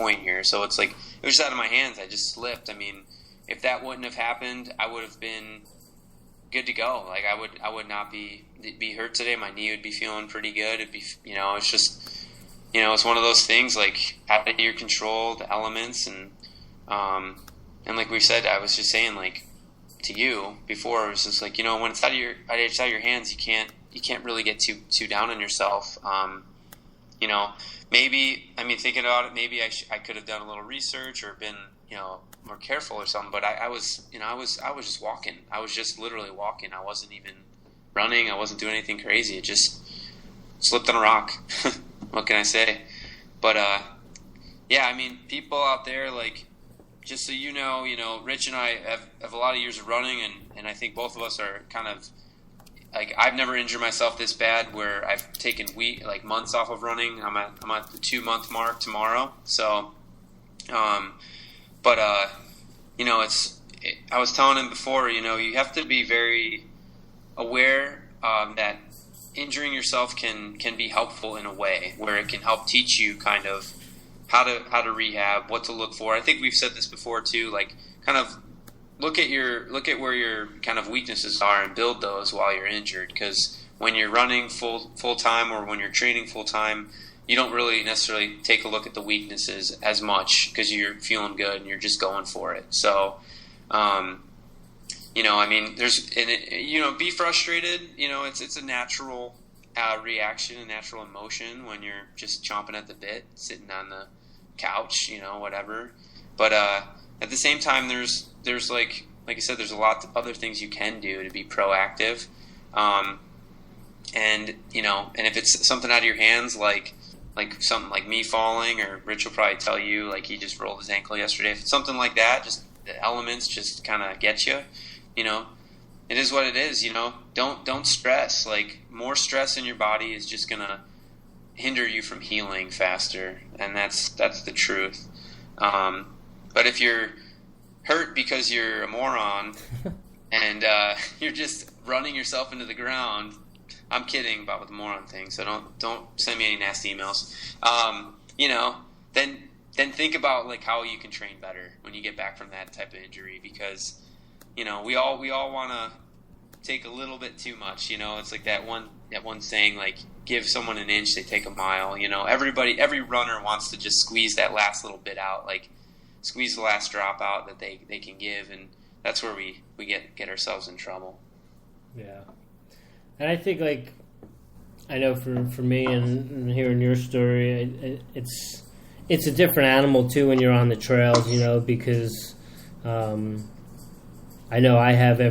point here. So it's like it was just out of my hands. I just slipped. I mean, if that wouldn't have happened, I would have been good to go. Like I would not be hurt today. My knee would be feeling pretty good. It'd be, it's just, it's one of those things like out of your control, the elements, and like we said, I was just saying like to you before, it was just like, when it's out of your hands, you can't really get too down on yourself. Maybe, thinking about it, maybe I could have done a little research or been, more careful or something, but I was just walking. I was just literally walking. I wasn't even running. I wasn't doing anything crazy. It just slipped on a rock. What can I say? But, people out there, like, just so you know, Rich and I have a lot of years of running, and I think both of us are kind of, like, I've never injured myself this bad where I've taken months off of running. I'm at the 2-month mark tomorrow. So, I was telling him before, you have to be very aware that injuring yourself can be helpful in a way where it can help teach you kind of how to rehab, what to look for. I think we've said this before too, like kind of look at where your kind of weaknesses are and build those while you're injured, because when you're running full time or when you're training full time, you don't really necessarily take a look at the weaknesses as much because you're feeling good and you're just going for it. So, be frustrated. It's a natural reaction, a natural emotion when you're just chomping at the bit, sitting on the couch, whatever. But at the same time, there's like I said, there's a lot of other things you can do to be proactive. And if it's something out of your hands, like something like me falling, or Rich will probably tell you, like he just rolled his ankle yesterday. If it's something like that, just the elements just kind of get you, it is what it is, don't stress. Like more stress in your body is just going to hinder you from healing faster. And that's the truth. But if you're hurt because you're a moron and you're just running yourself into the ground, I'm kidding about the moron thing, so don't send me any nasty emails. Then think about like how you can train better when you get back from that type of injury, because we all want to take a little bit too much. It's like that one saying, like, give someone an inch, they take a mile. Every runner wants to just squeeze that last little bit out, like squeeze the last drop out that they can give, and that's where we get ourselves in trouble. Yeah. And I think, like, I know for me and hearing your story, it's a different animal too when you're on the trails, because I know I have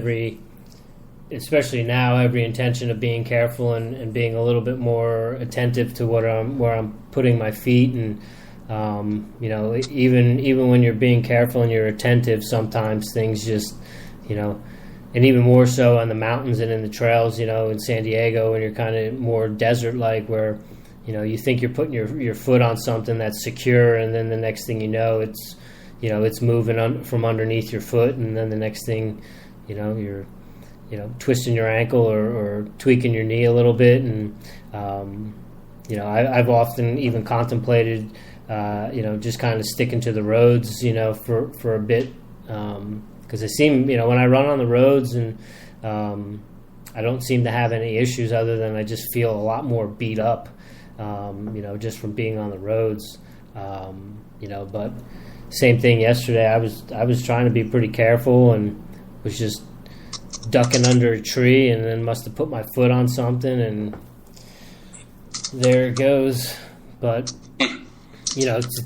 especially now, every intention of being careful and being a little bit more attentive to where I'm putting my feet, and even when you're being careful and you're attentive, sometimes things just, and even more so on the mountains and in the trails, in San Diego, when you're kind of more desert-like, where, you think you're putting your foot on something that's secure, and then the next thing you know, it's moving from underneath your foot, and then the next thing, you're, twisting your ankle or tweaking your knee a little bit, and, I've often even contemplated, just kind of sticking to the roads, for a bit, because I seem, when I run on the roads, and I don't seem to have any issues other than I just feel a lot more beat up, just from being on the roads, but same thing yesterday. I was trying to be pretty careful and was just ducking under a tree, and then must have put my foot on something, and there it goes. But to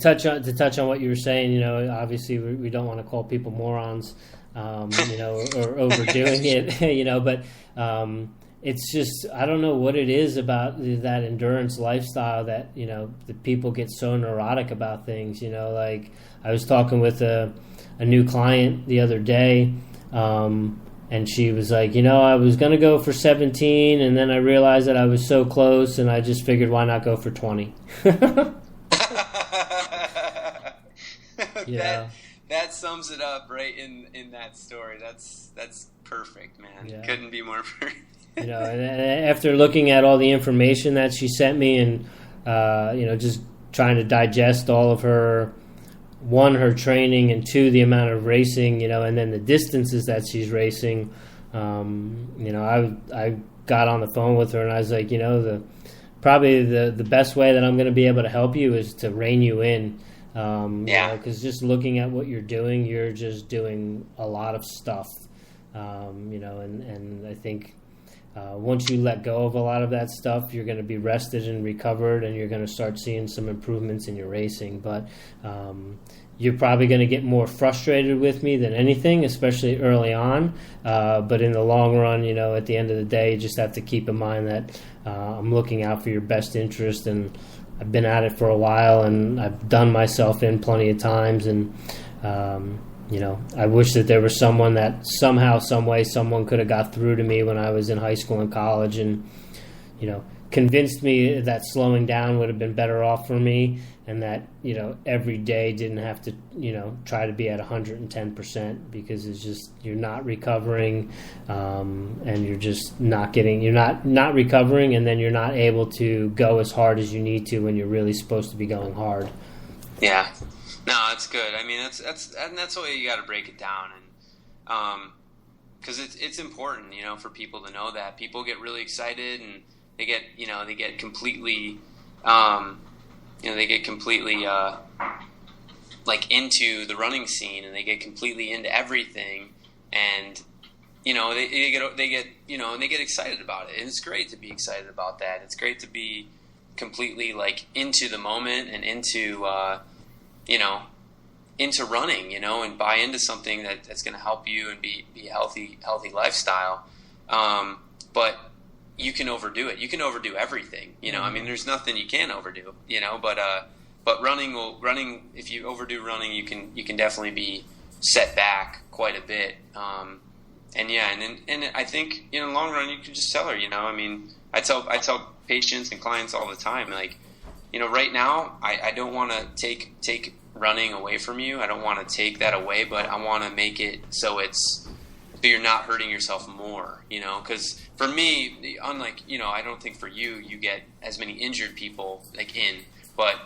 touch on what you were saying, obviously we don't want to call people morons, or overdoing it, but it's just, I don't know what it is about that endurance lifestyle that, the people get so neurotic about things, like I was talking with a new client the other day, and she was like, I was going to go for 17, and then I realized that I was so close, and I just figured, why not go for 20? Yeah. That sums it up right in that story. That's perfect, man. Yeah. Couldn't be more perfect. And after looking at all the information that she sent me, and just trying to digest all of her one, her training, and two, the amount of racing, and then the distances that she's racing. I got on the phone with her and I was like, probably the best way that I'm going to be able to help you is to rein you in. Because just looking at what you're doing, you're just doing a lot of stuff, and I think once you let go of a lot of that stuff, you're going to be rested and recovered, and you're going to start seeing some improvements in your racing. But you're probably going to get more frustrated with me than anything, especially early on. But in the long run, at the end of the day, you just have to keep in mind that I'm looking out for your best interest, and I've been at it for a while, and I've done myself in plenty of times. And, I wish that there was someone that somehow, some way, someone could have got through to me when I was in high school and college and, convinced me that slowing down would have been better off for me, and that, every day didn't have to, try to be at 110%, because it's just, you're not recovering, and you're just you're not recovering, and then you're not able to go as hard as you need to when you're really supposed to be going hard. Yeah. No, that's good. I mean, that's the way you got to break it down. And, cause it's important, for people to know that. People get really excited and they get completely, like into the running scene, and they get completely into everything, and they get excited about it, and it's great to be excited about that. It's great to be completely like into the moment and into running, and buy into something that's going to help you and be a healthy lifestyle. But you can overdo it. You can overdo everything, I mean, there's nothing you can overdo, but running, if you overdo running, you can definitely be set back quite a bit. And I think, in the long run, you can just tell her, I mean, I tell patients and clients all the time, like, right now, I don't want to take running away from you. I don't want to take that away, but I want to make it so you're not hurting yourself more, because for me, unlike, I don't think for you get as many injured people but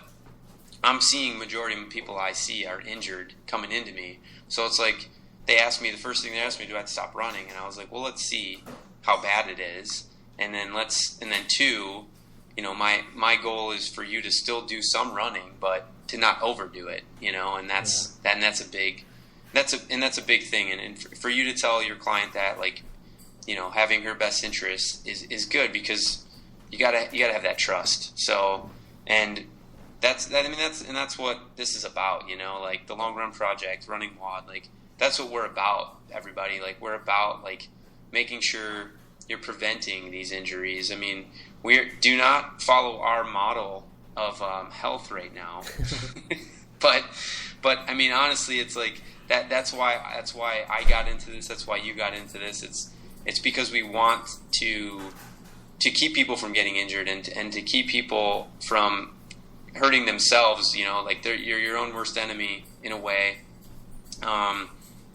I'm seeing majority of the people I see are injured coming into me. So it's like, the first thing they asked me, do I have to stop running? And I was like, well, let's see how bad it is. And then two, my goal is for you to still do some running, but to not overdo it, and that's a big thing. And for you to tell your client that, like, having her best interest is good, because you gotta have that trust. So, and that's what this is about, like the Long Run Project, Running WOD, like that's what we're about, everybody. Like, we're about like making sure you're preventing these injuries. I mean, do not follow our model of health right now, but I mean, honestly, it's like that's why I got into this. That's why you got into this. It's because we want to keep people from getting injured, and to keep people from hurting themselves. Like you're your own worst enemy in a way,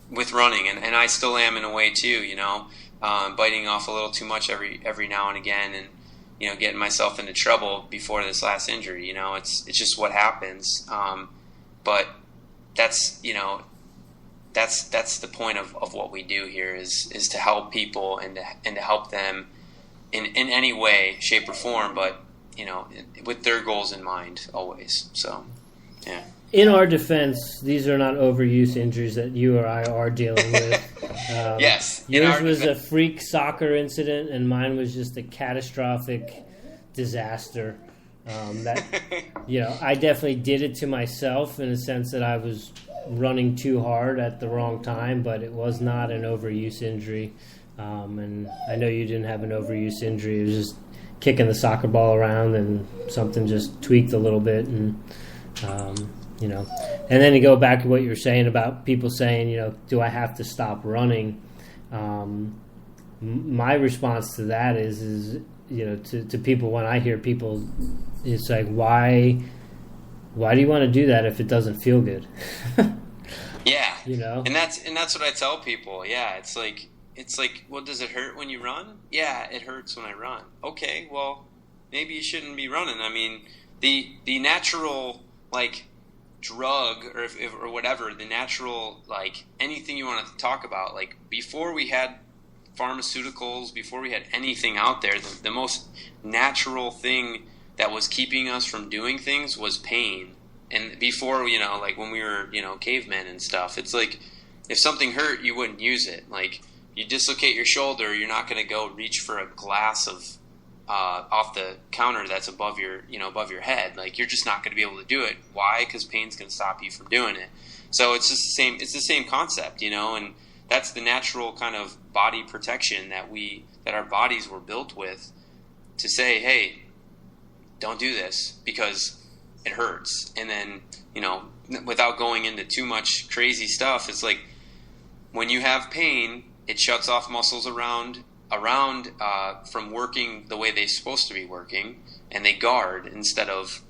with running, and I still am in a way too. Biting off a little too much every now and again, and getting myself into trouble before this last injury. It's just what happens. But that's the point of what we do here is to help people and to help them in any way, shape, or form, but with their goals in mind always. So, yeah. In our defense, these are not overuse injuries that you or I are dealing with. Yes. Yours was a freak soccer incident, and mine was just a catastrophic disaster. I definitely did it to myself in a sense that I was running too hard at the wrong time, but it was not an overuse injury. And I know you didn't have an overuse injury. It was just kicking the soccer ball around, and something just tweaked a little bit, and and then to go back to what you were saying about people saying, do I have to stop running? My response to that is to people, when I hear people, it's like, why do you want to do that if it doesn't feel good? Yeah. And that's what I tell people. Yeah. It's like, well, does it hurt when you run? Yeah, it hurts when I run. Okay, well, maybe you shouldn't be running. I mean, the natural, like, drug or whatever, the natural, like anything you want to talk about, like before we had pharmaceuticals, before we had anything out there, the most natural thing that was keeping us from doing things was pain. And before, like when we were, cavemen and stuff, it's like if something hurt, you wouldn't use it. Like you dislocate your shoulder, you're not going to go reach for a glass of off the counter that's above your head. Like you're just not going to be able to do it. Why? Because pain's going to stop you from doing it. So it's just the same concept, and that's the natural kind of body protection that our bodies were built with, to say, hey, don't do this because it hurts. And then, without going into too much crazy stuff, it's like when you have pain, it shuts off muscles around from working the way they're supposed to be working, and they guard instead of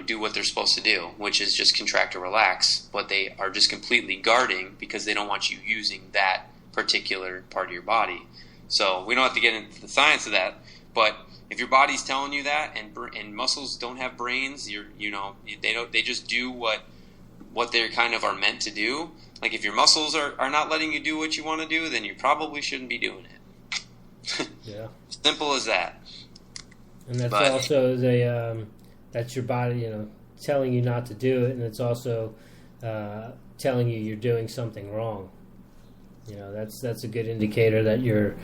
do what they're supposed to do, which is just contract or relax. But they are just completely guarding because they don't want you using that particular part of your body. So we don't have to get into the science of that, but if your body's telling you that, and muscles don't have brains, they just do what they kind of are meant to do. Like if your muscles are not letting you do what you want to do, then you probably shouldn't be doing it. Yeah. Simple as that. And that's also that's your body, telling you not to do it, and it's also telling you you're doing something wrong. That's a good indicator that your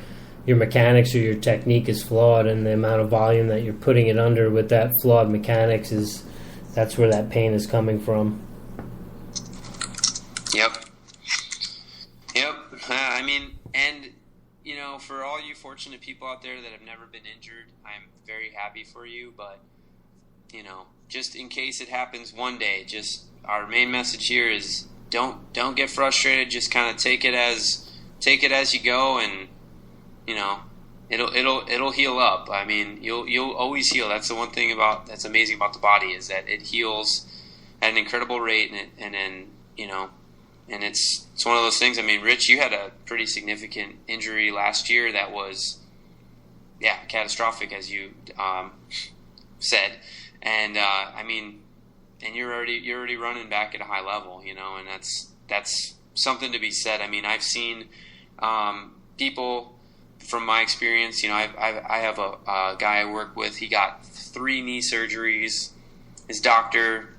mechanics or your technique is flawed, and the amount of volume that you're putting it under with that flawed mechanics that's where that pain is coming from. Yep. I mean, and for all you fortunate people out there that have never been injured, I'm very happy for you. But just in case it happens one day, just our main message here is don't get frustrated. Just kind of take it as you go, and it'll heal up. I mean, you'll always heal. That's the one thing that's amazing about the body, is that it heals at an incredible rate, and it's one of those things. I mean, Rich, you had a pretty significant injury last year that was, catastrophic, as you said, and and you're already running back at a high level, and that's something to be said. I mean, I've seen people, from my experience, I have a guy I work with. He got 3 knee surgeries. His doctor,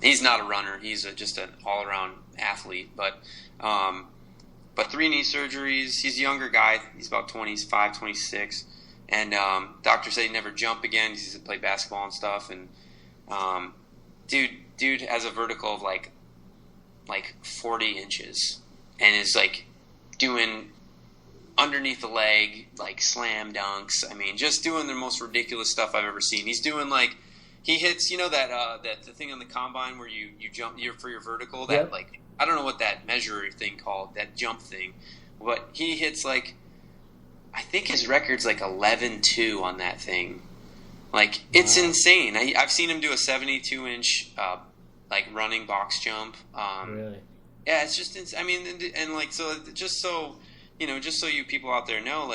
he's not a runner. He's just an all-around athlete. But 3 knee surgeries. He's a younger guy. He's about 25, 26. And doctor said he'd never jump again. He used to play basketball and stuff. And dude has a vertical of like 40 inches, and is like doing underneath the leg, like slam dunks. I mean, just doing the most ridiculous stuff I've ever seen. He's doing he hits, that the thing on the combine where you jump for your vertical, that Yep. like, I don't know what that measure thing called, that jump thing, but he hits I think his record's 11.2 on that thing. Like, it's insane. I've seen him do a 72-inch running box jump. Really? Yeah, it's just, I mean, and so just so you people out there know,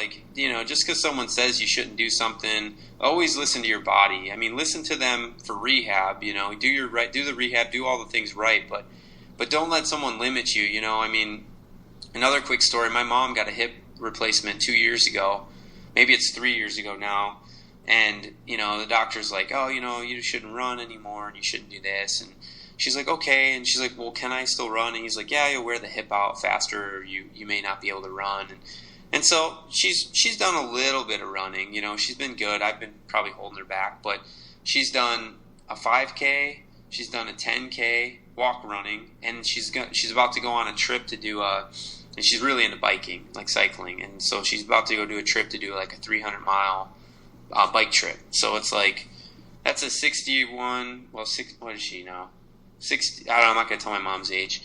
just because someone says you shouldn't do something, always listen to your body. I mean, listen to them for rehab. Do the rehab, do all the things right, but don't let someone limit you. I mean, another quick story. My mom got a hip replacement 2 years ago. Maybe it's 3 years ago now. And the doctor's like, oh, you shouldn't run anymore, and you shouldn't do this, and she's like, okay. And she's like, well, can I still run? And he's like, yeah, you'll wear the hip out faster, or you may not be able to run. And so she's done a little bit of running. She's been good. I've been probably holding her back. But she's done a 5K. She's done a 10K walk running. And she's about to go on a trip to do and she's really into biking, like cycling. And so she's about to go do a trip to do a 300-mile bike trip. So it's that's a 61, what is she now? 60, I don't know, I'm not going to tell my mom's age.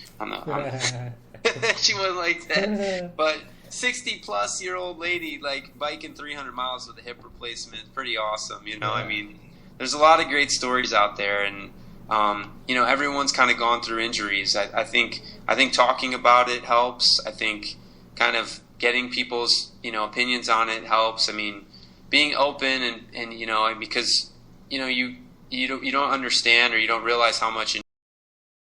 She wasn't like that. But 60-plus-year-old lady, biking 300 miles with a hip replacement, pretty awesome, Yeah. I mean, there's a lot of great stories out there, and, everyone's kind of gone through injuries. I think talking about it helps. I think kind of getting people's, opinions on it helps. I mean, being open and because, you don't understand or you don't realize how much